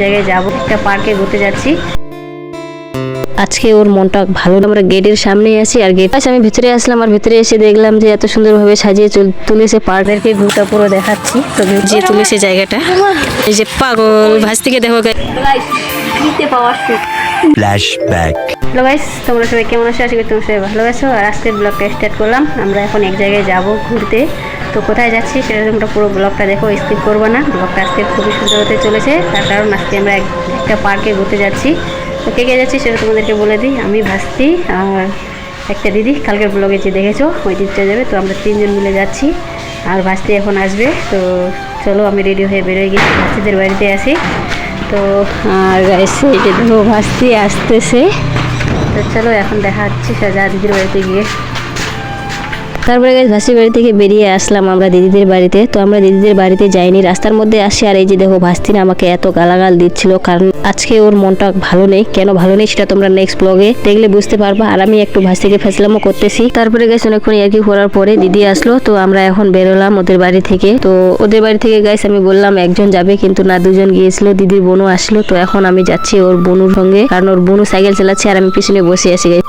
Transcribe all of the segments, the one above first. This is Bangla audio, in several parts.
জায়গায় যাবো, একটা পার্কে ঘুরতে যাচ্ছি। আজকে ওর মনটা ভালো। আমরা গেটের সামনে আছি আর গেট আমি ভিতরে আসলাম আর ভিতরে এসে দেখলাম যে এত সুন্দরভাবে সাজিয়ে তুলেছে পার্কেরকে ভিউটা পুরো দেখাচ্ছি। তো যে তুলেছে জায়গাটা, এই যে পাগল ভাস থেকে দেখো ফ্ল্যাশব্যাক। হ্যালো গাইস, তোমরা সবাই কেমন আছো? আশা করি তোমরা সবাই ভালো আছো। আর আজকের ব্লগটা স্টার্ট করলাম। আমরা এখন এক জায়গায় যাব ঘুরতে। তো কোথায় যাচ্ছি সেটা তোমরা পুরো ব্লগটা দেখো, স্কিপ করবো না। ব্লগটা আজকে খুবই সুন্দর হতে চলেছে, তার কারণ আজকে আমরা একটা পার্কে ঘুরতে যাচ্ছি। তো কে কে যাচ্ছি সেটা তোমাদেরকে বলে দিই। আমি ভাস্তি আর একটা দিদি, কালকের ব্লগে যে দেখেছো ওই দিদিটা যাবে। তো আমরা তিনজন মিলে যাচ্ছি আর ভাস্তি এখন আসবে। তো চলো, আমি রেডি হয়ে বেরোয় গেছি, ভাস্তিদের বাড়িতে আসি। তো আর গাইছে এই যে দেখো ভাস্তি আসতেছে। তো চলো এখন দেখা হচ্ছে সাজা দিদির বাড়িতে গিয়ে। তারপরে গাইস ভাসির বাড়ি থেকে বেরিয়ে আসলাম আমরা দিদিদের বাড়িতে। তো আমরা দিদিদের বাড়িতে যাইনি, রাস্তার মধ্যে আসি। আর এই যে দেখো ভাস্তিনা আমাকে এত গালাগাল দিচ্ছিল, কারণ আজকে ওর মনটা ভালো নেই। কেন ভালো নেই সেটা তোমরা নেক্সট ব্লগে দেখলে বুঝতে পারবা। আর আমি একটু ভাস্তিকে ফেসলামও করতেছি। তারপরে গাইস অনেকক্ষণ ইয়ার্কি করার পরে দিদি আসলো। তো আমরা এখন বেরোলাম ওদের বাড়ি থেকে। তো ওদের বাড়ি থেকে গাইস আমি বললাম একজন যাবে, কিন্তু না, দুজন গিয়েছিল। দিদির বোনও আসলো। তো এখন আমি যাচ্ছি ওর বোনুর সঙ্গে, কারণ ওর বোনু সাইকেল চালাচ্ছে আর আমি পিছনে বসে আছি গাইস।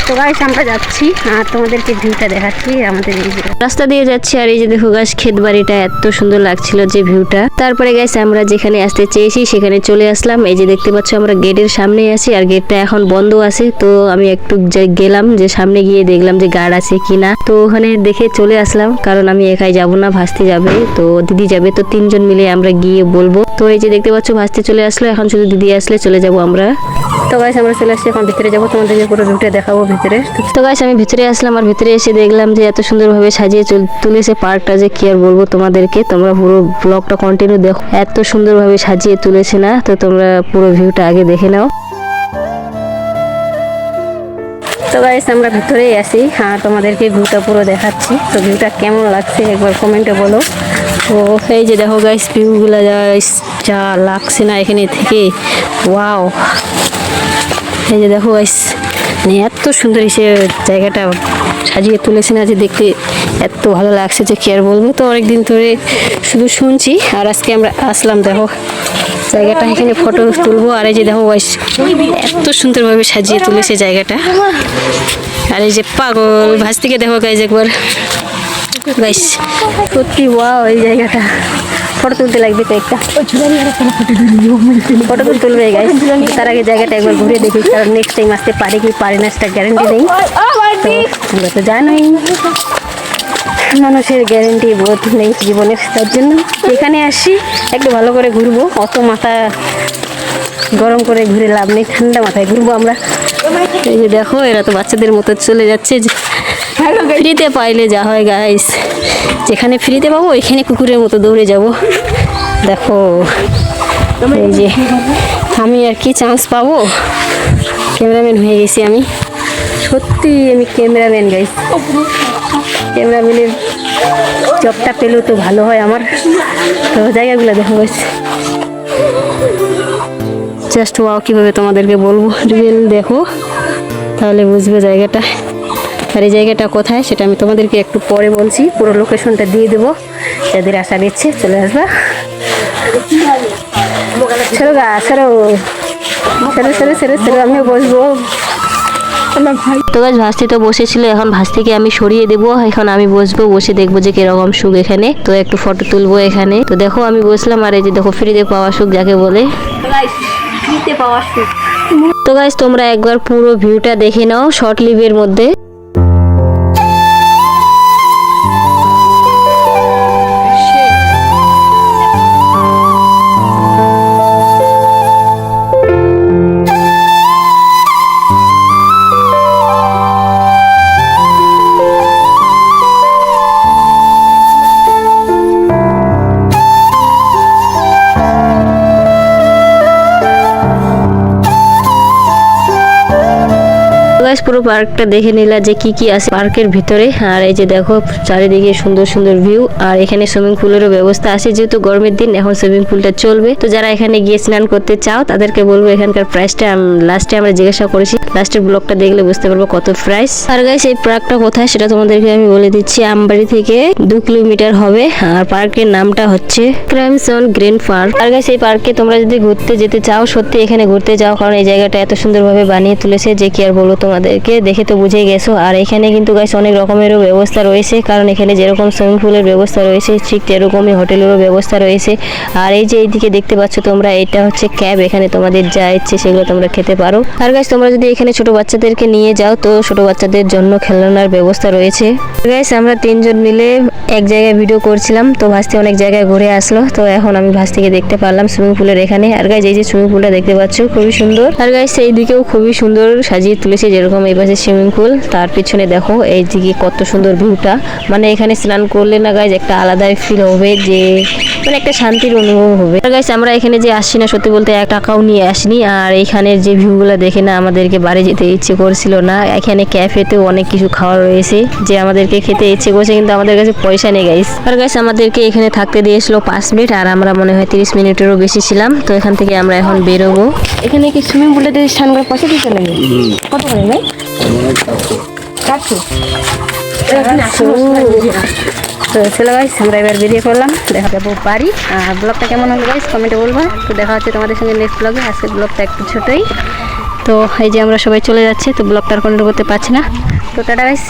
তো গাইস আমরা যাচ্ছি আর তোমাদেরকে ভিউটা দেখাচ্ছি আমাদের এই রাস্তা দিয়ে যাচ্ছি। আর এই যে দেখো গাইস ক্ষেত বাড়িটা এত সুন্দর লাগছিল যে ভিউটা। তারপরে গাইস আমরা যেখানে আসতে চেয়েছি সেখানে চলে আসলাম। এই যে দেখতে পাচ্ছ আমরা গেটের সামনে আছি আর গেটটা এখন বন্ধ আছে। তো আমি একটু গেলাম, যে সামনে গিয়ে দেখলাম যে গার্ড আছে কিনা। তো ওখানে দেখে চলে আসলাম, কারণ আমি একাই যাব না, ভাস্তি যাবে, তো দিদি যাবে। তো তিনজন মিলে আমরা গিয়ে বলবো। তো এই যে দেখতে পাচ্ছ ভাস্তি চলে আসলো, এখন শুধু দিদি আসলে চলে যাব আমরা। তো গাইস আমরা চলে আসছি, এখন ভিতরে যাবো, তোমাদেরকে পুরো ভিউটা দেখাবো ভিতরে। তো গাইস আমি ভিতরে আসলাম আর ভিতরে এসে দেখলাম যে এত সুন্দরভাবে সাজিয়ে তুলেছে পার্কটা, যে কি আর বলবো তোমাদেরকে। তোমরা পুরো ব্লগটা কন্টিনিউ দেখো, এত সুন্দরভাবে সাজিয়ে তুলেছে না। তো তোমরা পুরো ভিউটা আগে দেখে নাও। তো গাইস আমরা ভিতরেই আছি আর তোমাদেরকে ভিউটা পুরো দেখাচ্ছি। তো ভিউটা কেমন লাগছে একবার কমেন্টে বলো। তো এই যে দেখো গাইস ভিউগুলা যা লাগছে না এখানে থেকে, ওয়াও। এই যে দেখো গাইস, মানে এত সুন্দর এসে জায়গাটা সাজিয়ে তুলেছে না, যে দেখতে এত ভালো লাগছে যে কি আর বলবো। তো অনেকদিন ধরে শুধু শুনছি আর আজকে আমরা আসলাম। দেখো জায়গাটা, এখানে ফটো তুলবো। আর এই যে দেখো গাইস এত সুন্দরভাবে সাজিয়ে তুলেছে জায়গাটা। আর এই যে পাগল ভাস থেকে দেখো গাইস একবার, গাইস সত্যি ওয়াও। এই জায়গাটা ফটো তুলতে লাগবে কয়েকটা, ফটো তুলবে গাইস। তার আগে জায়গাটা একবার ঘুরে দেখি, কারণ নেক্সট টাইম আসতে পারে কি পারে না সেটা গ্যারান্টি নেই। তোমরা তো জানোই মানুষের গ্যারান্টি বোধ নেই জীবনের, তার জন্য এখানে আসি একটু ভালো করে ঘুরবো। অত মাথা গরম করে ঘুরে লাভ নেই, ঠান্ডা মাথায় ঘুরবো আমরা। এই যে দেখো এরা তো বাচ্চাদের মতো চলে যাচ্ছে, ফ্রিতে পাইলে যা হয় গাইস, যেখানে ফ্রিতে পাবো ওইখানে কুকুরের মতো দৌড়ে যাব। দেখো এই যে আমি আর কি চান্স পাবো, ক্যামেরাম্যান হয়ে গেছি আমি। সত্যি আমি ক্যামেরাম্যান গাইস, ক্যামেরাম্যানের জবটা পেলেও তো ভালো হয় আমার। তো জায়গাগুলো দেখো গাইস, জাস্ট ওয়াও। কীভাবে তোমাদেরকে বলবো, রিয়েল দেখো তাহলে বুঝবে জায়গাটা। আর এই জায়গাটা কোথায় সেটা আমি তোমাদেরকে একটু পরে বলছি, পুরো লোকেশনটা দিয়ে দেবো, যাদের আশা দিচ্ছে চলে আসবা। ছেড়ো গা, ছেড়ো ছেড়ো ছেড়ো ছেড়ো ছেড়ো, আমিও বসবো। তো গাছ ভাস্তি তো বসেছিল, এখন ভাস্তিকে আমি সরিয়ে দেবো। এখন আমি বসবো, বসে দেখবো যে কিরকম সুখ এখানে। তো একটু ফটো তুলবো এখানে। তো দেখো আমি বসলাম আর এই যে দেখো ফ্রিতে পাওয়া সুখ যাকে বলে। তো গাইস তোমরা একবার পুরো ভিউটা দেখে নাও শর্ট লিভের মধ্যে। গাইস পুরো পার্কটা দেখে নিলা যে কি কি আছে পার্কের ভিতরে। আর এই যে দেখো চারিদিকে সুন্দর সুন্দর ভিউ। আর এখানে সুইমিং পুলেরও ব্যবস্থা আছে, যেহেতু গরমের দিন এখন সুইমিং পুলটা চলবে। তো যারা এখানে গিয়ে স্নান করতে চাও তাদেরকে বলবো এখানকার প্রাইসটা লাস্টে আমরা জিজ্ঞাসা করেছি, লাস্টের ব্লগটা দেখলে বুঝতে পারবো কত প্রাইস। আর গাইস এই পার্কটা কোথায় সেটা তোমাদেরকে আমি বলে দিচ্ছি। আমবাড়ি থেকে 2 কিলোমিটার হবে। আর পার্কের নামটা হচ্ছে ক্রাইমসন গ্রিন পার্ক। আর গাইস এই পার্কে তোমরা যদি ঘুরতে যেতে চাও, সত্যি এখানে ঘুরতে যাও, কারণ এই জায়গাটা এত সুন্দরভাবে বানিয়ে তুলেছে যে কি আর বলবো তোমাদেরকে, দেখে তো বুঝে গেছো। আর এখানে কিন্তু গাইস অনেক রকমেরও ব্যবস্থা রয়েছে, কারণ এখানে যেরকম সুইমিং পুলের ব্যবস্থা রয়েছে ঠিক এরকমই হোটেলেরও ব্যবস্থা রয়েছে। আর এই যে এইদিকে দেখতে পাচ্ছ তোমরা, এটা হচ্ছে ক্যাব, এখানে তোমাদের যা ইচ্ছে সেগুলো তোমরা খেতে পারো। আর গাইস তোমরা যদি এখানে ছোট বাচ্চাদেরকে নিয়ে যাও তো ছোট বাচ্চাদের জন্য খেলনার ব্যবস্থা রয়েছে। গাইস আমরা 3 জন মিলে এক জায়গায় ভিডিও করছিলাম, তো ভাস্তি অনেক জায়গায় ঘুরে আসলো। তো এখন আমি ভাস্তিকে দেখতে পারলাম সুইমিং পুলের এখানে। আর গাইস এই যে সুইমিং পুলটা দেখতে পাচ্ছ খুবই সুন্দর। আর গাইস এই দিকেও খুবই সুন্দর সাজিয়ে তুলেছে, যেরকম এই পাশে সুইমিং পুল, তার পিছনে দেখো এই দিকে কত সুন্দর ভিউটা। মানে এখানে স্নান করলে না গাইস একটা আলাদাই ফিল হবে, যে মানে একটা শান্তির অনুভব হবে। আর গাইস আমরা এখানে যে আসছি না, সত্যি বলতে 1 টাকাও নিয়ে আসিনি। আর এখানের যে ভিউগুলো দেখে না আমাদেরকে বাড়ি যেতে ইচ্ছে করছিল না। এখানে ক্যাফেতেও অনেক কিছু খাওয়া রয়েছে যে আমাদেরকে খেতে ইচ্ছে করছে, কিন্তু আমাদের কাছে পয়সা নেই গাইস। আর গাইস আমাদেরকে এখানে থাকতে দিয়েছিল 5 মিনিট, আর আমরা মনে হয় 30 মিনিটেরও বেশি ছিলাম। তো এখান থেকে আমরা এখন বেরোবো। এখানে কি সুইমিং পুলটাতে স্নান করে পয়সা দিতে লাগে? কত করে ভাই? 400। তো চলো গাইস আমরা এবার বেরিয়ে পড়লাম, দেখা যাবো বাড়ি। আর ব্লগটা কেমন হলো গাইস কমেন্টে বলবা। তো দেখা হচ্ছে তোমাদের সঙ্গে নেক্সট ব্লগে। আজকের ব্লগটা একটু ছোটোই। তো এই যে আমরা সবাই চলে যাচ্ছি, তো ব্লগটা আর কন্টিনিউ করতে পারছি না। তো টাটা গাইস।